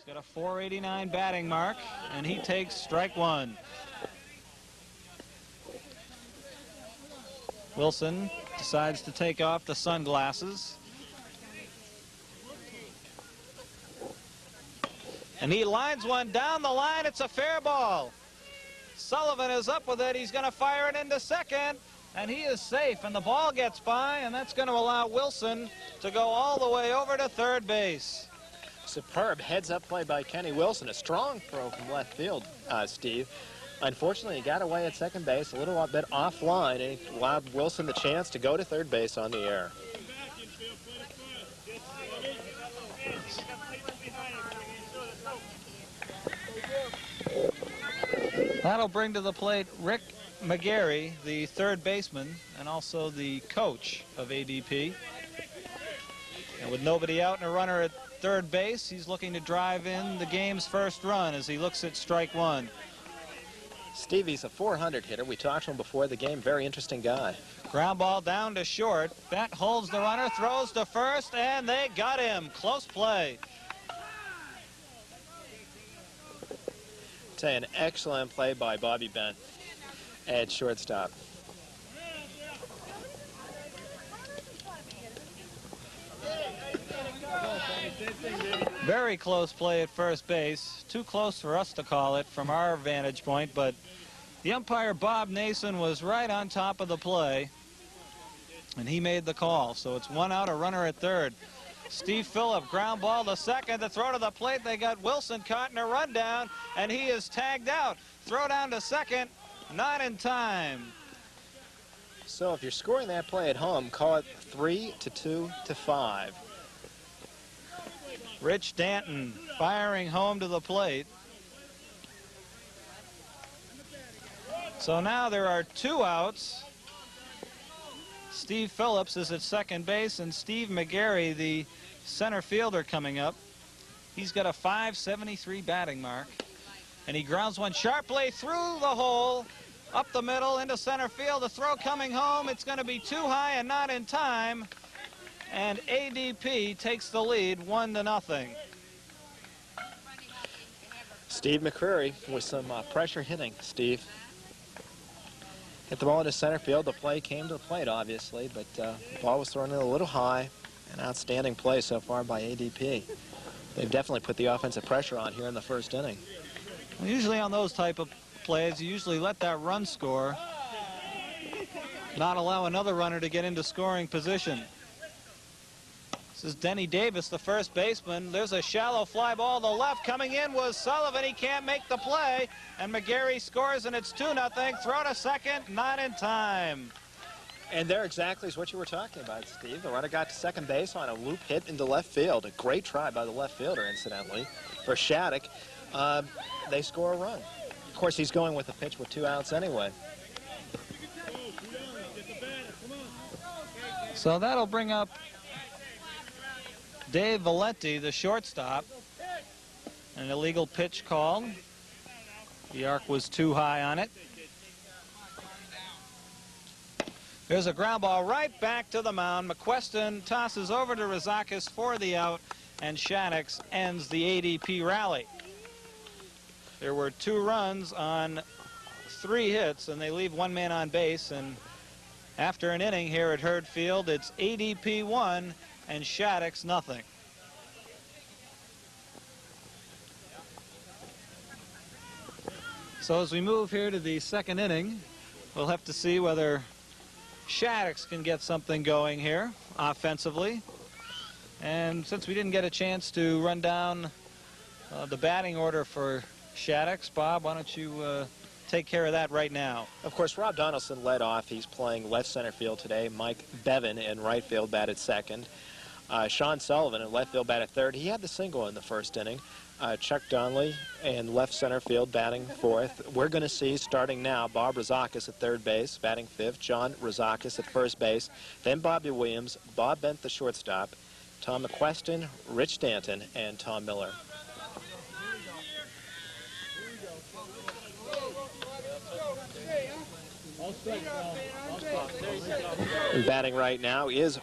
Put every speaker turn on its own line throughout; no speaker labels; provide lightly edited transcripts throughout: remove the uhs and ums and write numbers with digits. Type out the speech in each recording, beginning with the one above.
He's got a 489 batting mark, and he takes strike one. Wilson decides to take off the sunglasses. And he lines one down the line. It's a fair ball. Sullivan is up with it. He's going to fire it into second, and he is safe, and the ball gets by, and that's going to allow Wilson to go all the way over to third base.
Superb heads-up play by Kenny Wilson. A strong throw from left field, Steve. Unfortunately, he got away at second base a little bit offline, and he allowed Wilson the chance to go to third base on the air.
That'll bring to the plate Rick McGarry, the third baseman, and also the coach of ADP. And with nobody out and a runner at third base, he's looking to drive in the game's first run as he looks at strike one.
Stevie's a 400 hitter. We talked to him before the game. Very interesting guy.
Ground ball down to short. Beck holds the runner, throws to first, and they got him. Close play.
An excellent play by Bobby Bent at shortstop.
Very close play at first base. Too close for us to call it from our vantage point, but the umpire, Bob Nason, was right on top of the play, and he made the call. So it's one out, a runner at third. Steve Phillip, ground ball to second. The throw to the plate. They got Wilson caught in a rundown, and he is tagged out. Throw down to second, not in time.
So if you're scoring that play at home, call it 3-2-5.
Rich Danton firing home to the plate. So now there are two outs. Steve Phillips is at second base, and Steve McGarry, the center fielder, coming up. He's got a 573 batting mark, and he grounds one sharply through the hole, up the middle into center field. The throw coming home. It's going to be too high and not in time, and ADP takes the lead 1-0.
Steve McCreary with some pressure hitting. Steve hit the ball into center field. The play came to the plate, obviously, but the ball was thrown in a little high. An outstanding play so far by ADP. They've definitely put the offensive pressure on here in the first inning.
Well, usually on those type of plays, you usually let that run score, not allow another runner to get into scoring position. This is Denny Davis, the first baseman. There's a shallow fly ball to left. Coming in was Sullivan. He can't make the play, and McGarry scores, and it's 2-0. Throw to second, not in time.
And there exactly is what you were talking about, Steve. The runner got to second base on a loop hit into left field. A great try by the left fielder, incidentally, for Shattuck. They score a run. Of course, he's going with a pitch with 2 outs anyway.
So that'll bring up Dave Valenti, the shortstop. An illegal pitch called. The arc was too high on it. There's a ground ball right back to the mound. McQuestion tosses over to Rozakis for the out, and Shattuck ends the ADP rally. There were 2 runs on 3 hits, and they leave 1 man on base. And after an inning here at Herd Field, it's ADP 1 and Shattuck 0. So as we move here to the second inning, we'll have to see whether Shattuck can get something going here offensively. And since we didn't get a chance to run down the batting order for Shattuck, Bob, why don't you take care of that right now?
Of course, Rob Donaldson led off. He's playing left center field today. Mike Bevan in right field batted second. Sean Sullivan in left field batted third. He had the single in the first inning. Chuck Donnelly in left center field batting fourth. We're going to see, starting now, Bob Rozakis at third base, batting fifth. John Rozakis at first base. Then Bobby Williams, Bob Bent the shortstop, Tom McQuestion, Rich Danton, and Tom Miller. Batting right now is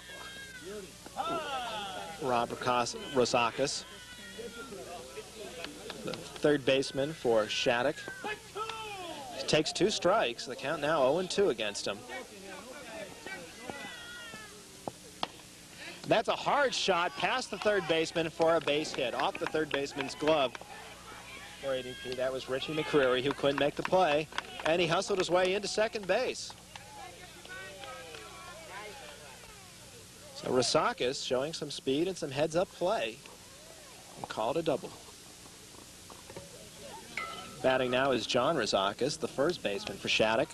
Rob Rozakis. The third baseman for Shattuck. He takes 2 strikes. The count now 0-2 against him. That's a hard shot past the third baseman for a base hit off the third baseman's glove. For ADP, that was Richie McCreary, who couldn't make the play, and he hustled his way into second base. So Rasakis showing some speed and some heads-up play and called a double. Batting now is John Rasakis, the first baseman for Shattuck.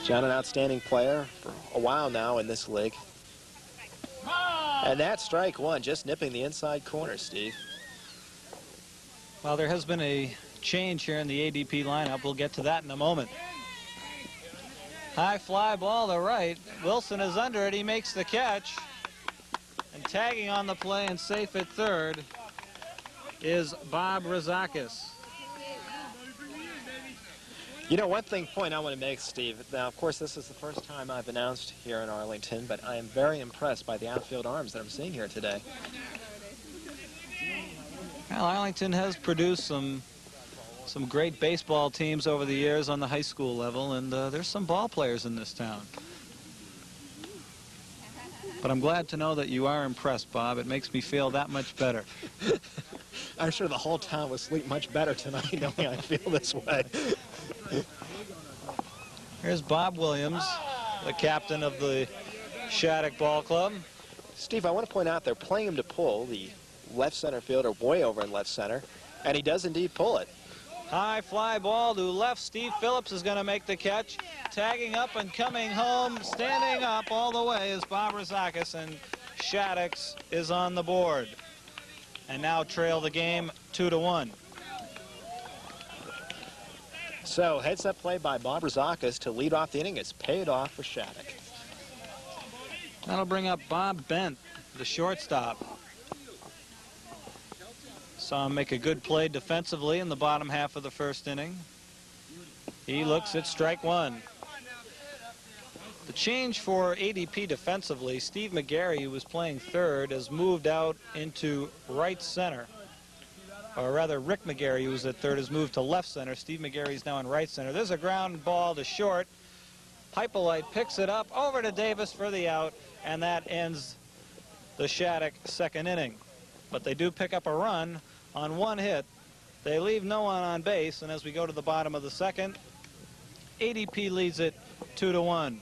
John, an outstanding player for a while now in this league. And that's strike 1, just nipping the inside corner, Steve.
Well, there has been a change here in the ADP lineup. We'll get to that in a moment. High fly ball to right. Wilson is under it. He makes the catch. And tagging on the play and safe at third is Bob Rasakis.
You know, one point I want to make, Steve, now, of course, this is the first time I've announced here in Arlington, but I am very impressed by the outfield arms that I'm seeing here today.
Well, Arlington has produced some great baseball teams over the years on the high school level, and there's some ball players in this town. But I'm glad to know that you are impressed, Bob. It makes me feel that much better.
I'm sure the whole town will sleep much better tonight knowing I feel this way.
Here's Bob Williams, the captain of the Shattuck Ball Club.
Steve, I want to point out they're playing him to pull. The left center fielder way over in left center, and he does indeed pull it.
High fly ball to left. Steve Phillips is going to make the catch. Tagging up and coming home, standing up all the way is Bob Rasakis, and Shattuck's is on the board. And now trail the game 2-1.
So heads-up play by Bob Rasakis to lead off the inning. It's paid off for Shattuck.
That'll bring up Bob Bent, the shortstop. Saw him make a good play defensively in the bottom half of the first inning. He looks at strike 1. The change for ADP defensively, Steve McGarry, who was playing third, has moved out into right center. Or rather, Rick McGarry, who was at third, has moved to left center. Steve McGarry is now in right center. There's a ground ball to short. Hypolite picks it up over to Davis for the out, and that ends the Shattuck second inning. But they do pick up a run on 1 hit. They leave no one on base, and as we go to the bottom of the second, ADP leads it 2-1.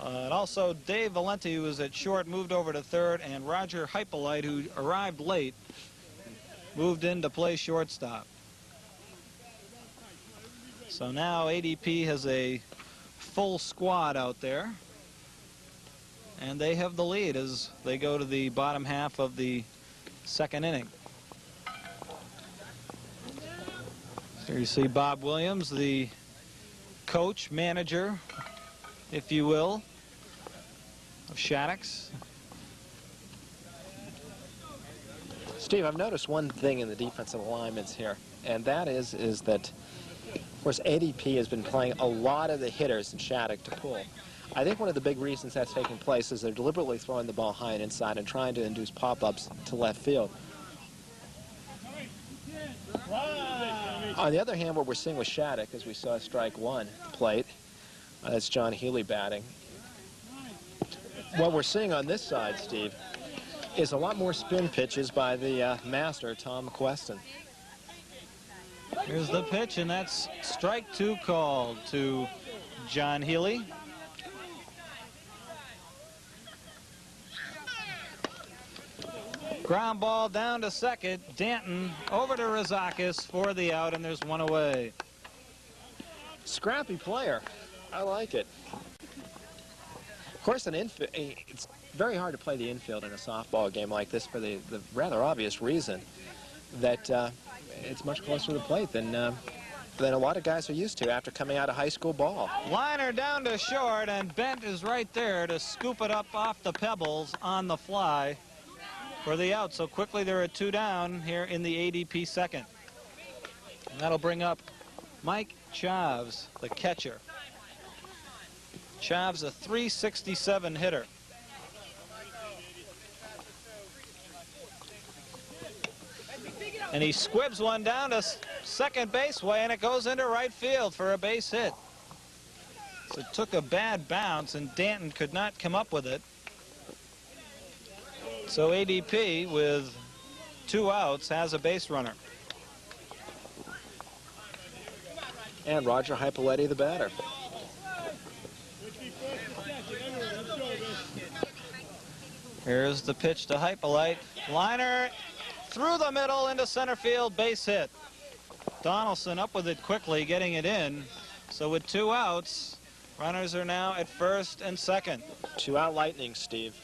And also Dave Valenti, who was at short, moved over to third, and Roger Hypolite, who arrived late, moved in to play shortstop. So now ADP has a full squad out there, and they have the lead as they go to the bottom half of the second inning. Here you see Bob Williams, the coach, manager, if you will, of Shattuck's.
Steve, I've noticed one thing in the defensive alignments here, and that is that, of course, ADP has been playing a lot of the hitters in Shattuck to pull. I think one of the big reasons that's taking place is they're deliberately throwing the ball high and inside and trying to induce pop-ups to left field. On the other hand, what we're seeing with Shattuck, as we saw strike 1 plate, that's John Healy batting. What we're seeing on this side, Steve, is a lot more spin pitches by the master, Tom Queston.
Here's the pitch, and that's strike 2 called to John Healy. Ground ball down to second. Danton over to Rasakis for the out, and there's 1 away.
Scrappy player. I like it. Of course, it's very hard to play the infield in a softball game like this for the rather obvious reason that it's much closer to the plate than a lot of guys are used to after coming out of high school ball.
Liner down to short, and Bent is right there to scoop it up off the pebbles on the fly for the out. So quickly they're at 2 down here in the ADP second. And that'll bring up Mike Chavs, the catcher. Chavs, a .367 hitter. And he squibs one down to second base way, and it goes into right field for a base hit. So it took a bad bounce, and Danton could not come up with it. So ADP, with 2 outs, has a base runner.
And Roger Hypoletti, the batter.
Here's the pitch to Hypolite. Liner through the middle into center field, base hit. Donaldson up with it quickly, getting it in. So with 2 outs, runners are now at first and second.
2-out Lightning, Steve.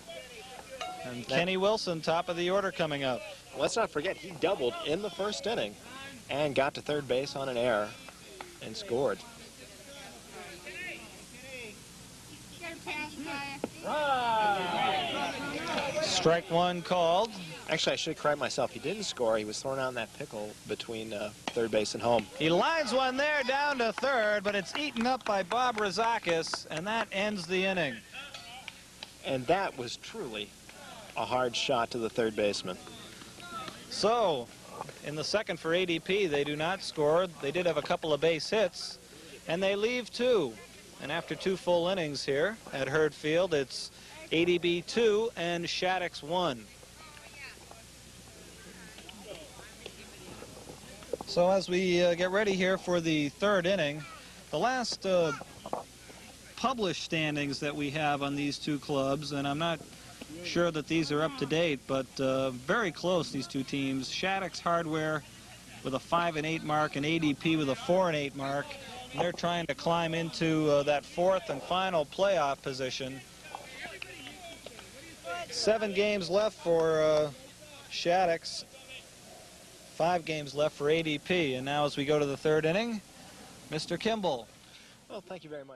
And Kenny Wilson, top of the order, coming up.
Let's not forget, he doubled in the first inning and got to third base on an error and scored.
Strike 1 called.
Actually, I should correct myself. He didn't score. He was thrown out in that pickle between third base and home.
He lines one there down to third, but it's eaten up by Bob Razakis, and that ends the inning.
And that was truly a hard shot to the third baseman.
So, in the second for ADP, they do not score. They did have a couple of base hits, and they leave 2. And after 2 full innings here at Herd Field, it's ADP 2 and Shaddix 1. So as we get ready here for the third inning, the last published standings that we have on these 2 clubs, and I'm not sure that these are up to date, but very close, these 2 teams. Shaddix Hardware with a 5-8 mark and ADP with a 4-8 mark. And they're trying to climb into that 4th and final playoff position. 7 games left for Shaddix. 5 games left for ADP. And now as we go to the third inning, Mr. Kimball.
Well, thank you very much.